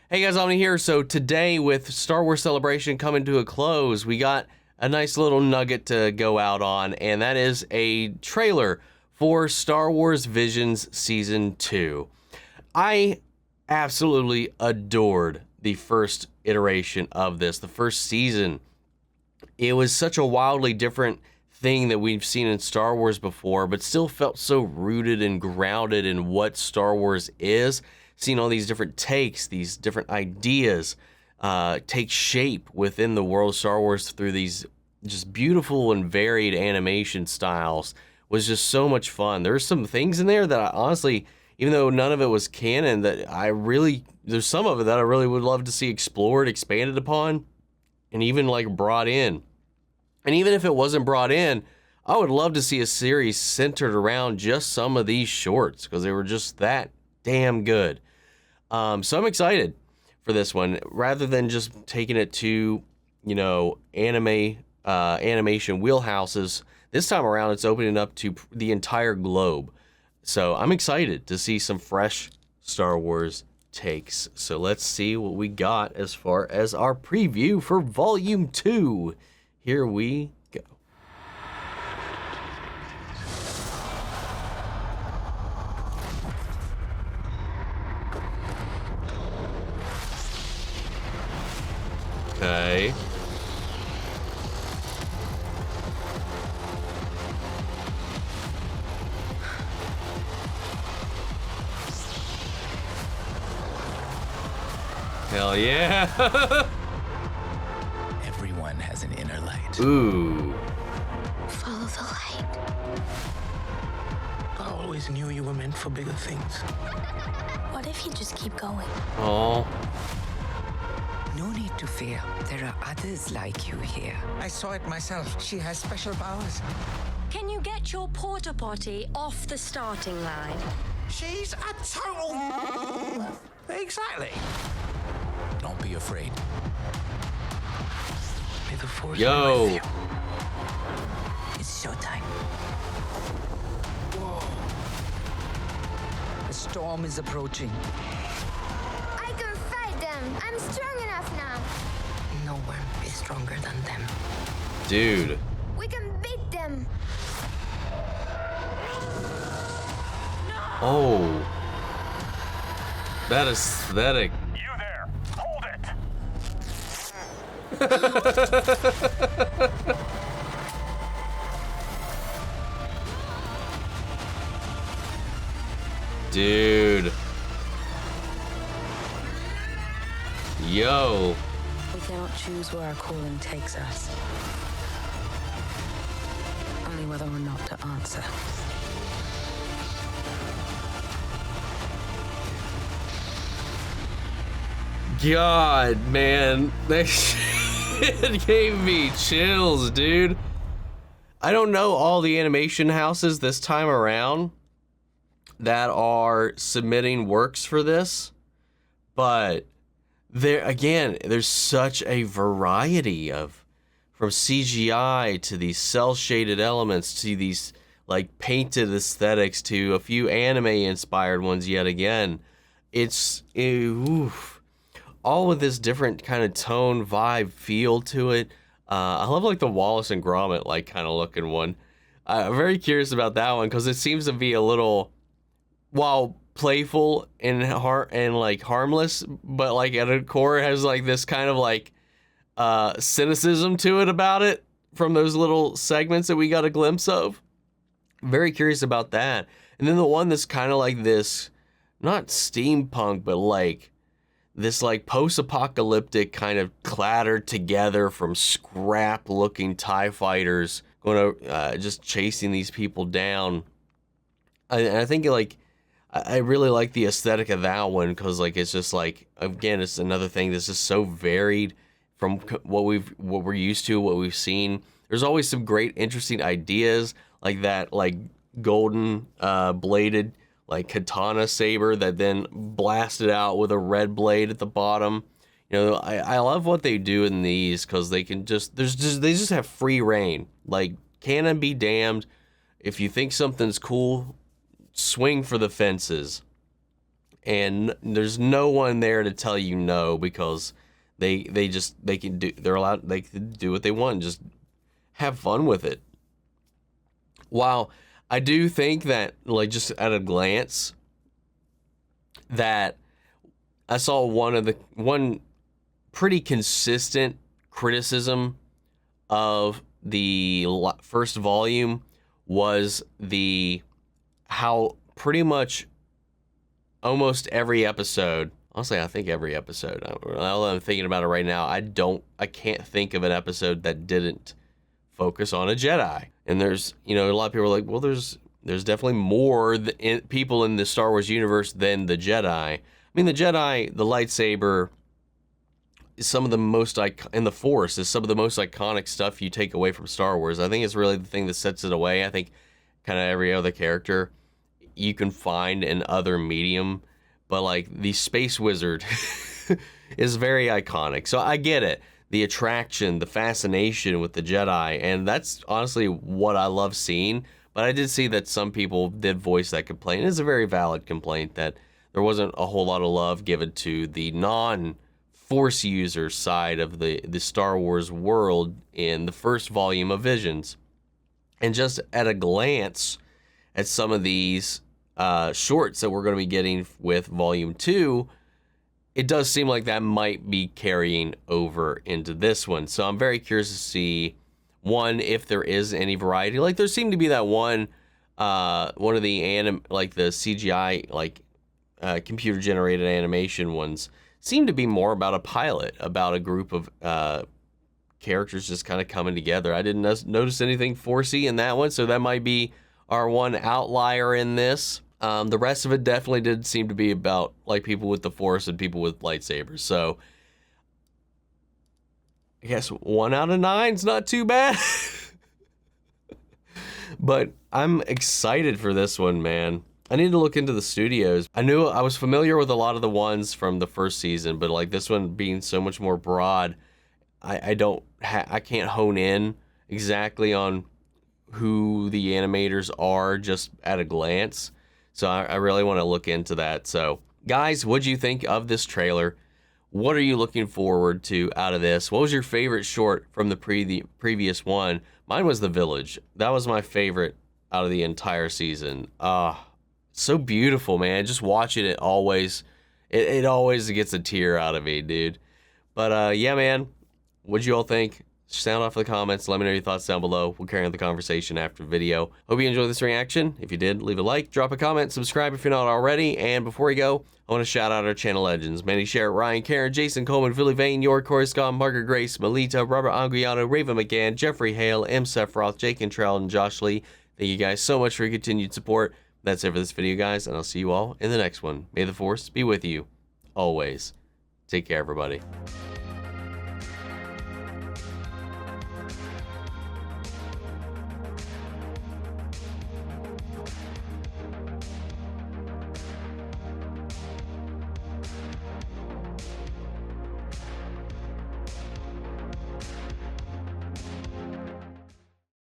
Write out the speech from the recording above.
Hey guys, Omni here. So today, with Star Wars Celebration coming to a close, we got a nice little nugget to go out on, and that is a trailer for Star Wars Visions Season 2. I absolutely adored the first iteration of this, the first season. It was such a wildly different thing that we've seen in Star Wars before, but still felt so rooted and grounded in what Star Wars is. Seeing all these different takes, these different ideas take shape within the world of Star Wars through these just beautiful and varied animation styles was just so much fun. There's some things in there that I honestly, even though none of it was canon, that there's some of it that I really would love to see explored, expanded upon, and even like brought in. And even if it wasn't brought in, I would love to see a series centered around just some of these shorts because they were just that damn good. So I'm excited for this one. Rather than just taking it to, animation wheelhouses, this time around it's opening up to the entire globe. So I'm excited to see some fresh Star Wars takes. So let's see what we got as far as our preview for Volume 2. Here we go. Okay. Hell yeah. Everyone has an inner light. Ooh. Follow the light. I always knew you were meant for bigger things. What if you just keep going? Oh. No need to fear. There are others like you here. I saw it myself. She has special powers. Can you get your porta potty off the starting line? She's a total... Exactly. Don't be afraid. May the force Yo. be with you. It's showtime. The storm is approaching. I can fight them. I'm strong enough now. No one is stronger than them. Dude. We can beat them. Oh. That aesthetic. You there! Hold it! Dude. Yo. We cannot choose where our calling takes us. Only whether or not to answer. God, man. That shit gave me chills, dude. I don't know all the animation houses this time around that are submitting works for this, but there's such a variety from CGI to these cell shaded elements to these like painted aesthetics to a few anime inspired ones yet again. It's all with this different kind of tone, vibe, feel to it. I love like the Wallace and Gromit like kind of looking one. I'm very curious about that one because it seems to be a little, while playful and like harmless, but like at its core it has like this kind of like cynicism to it about it from those little segments that we got a glimpse of. Very curious about that. And then the one that's kind of like this, not steampunk, but like this like post-apocalyptic kind of clattered together from scrap looking TIE fighters going to just chasing these people down. I think like I really like the aesthetic of that one because like it's just like, again, it's another thing that's just so varied from what we're used to, what we've seen. There's always some great interesting ideas like that, like golden bladed like katana saber that then blasted out with a red blade at the bottom. I love what they do in these because they can they just have free reign. Like, canon be damned. If you think something's cool, swing for the fences. and there's no one there to tell you no, because they can do, they're allowed, they can do what they want and just have fun with it. While I do think that, like, just at a glance, that I saw one pretty consistent criticism of the first volume was how pretty much almost every episode, honestly, I think every episode, now that I'm thinking about it right now, I can't think of an episode that didn't focus on a Jedi. And there's, a lot of people are like, well, there's definitely more people in the Star Wars universe than the Jedi. I mean, the Jedi, the lightsaber, is some of the most and the Force is some of the most iconic stuff you take away from Star Wars. I think it's really the thing that sets it away. I think kind of every other character you can find in other medium, but like the Space Wizard is very iconic. So I get it. The attraction, the fascination with the Jedi, and that's honestly what I love seeing. But I did see that some people did voice that complaint. It's a very valid complaint that there wasn't a whole lot of love given to the non-Force user side of the Star Wars world in the first volume of Visions. And just at a glance at some of these shorts that we're going to be getting with Volume 2, it does seem like that might be carrying over into this one. So I'm very curious to see, one, if there is any variety. Like, there seemed to be that one of the the CGI, computer generated animation ones seemed to be more about a pilot, about a group of characters just kind of coming together. I didn't notice anything Forcey in that one, so that might be our one outlier in this. The rest of it definitely did seem to be about like people with the Force and people with lightsabers. So I guess 1 out of 9's not too bad. But I'm excited for this one, man. I need to look into the studios. I knew I was familiar with a lot of the ones from the first season, but like this one being so much more broad, I can't hone in exactly on who the animators are just at a glance. So I really want to look into that. So guys, what do you think of this trailer? What are you looking forward to out of this? What was your favorite short from the previous one? Mine was The Village. That was my favorite out of the entire season. So beautiful, man. Just watching it always, it always gets a tear out of me, dude. But yeah, man, what'd you all think? Sound off in the comments. Let me know your thoughts down below. We'll carry on the conversation after the video. Hope you enjoyed this reaction. If you did, leave a like, drop a comment, subscribe if you're not already. And before we go, I want to shout out our channel legends: Manny Sherritt, Ryan Karen, Jason Coleman, Philly Vane, York, Corey Scott, Margaret Grace, Melita, Robert Anguiano, Raven McGann, Jeffrey Hale, M. Sephiroth, Jake Cantrell, and Josh Lee. Thank you guys so much for your continued support. That's it for this video, guys, and I'll see you all in the next one. May the Force be with you always. Take care, everybody.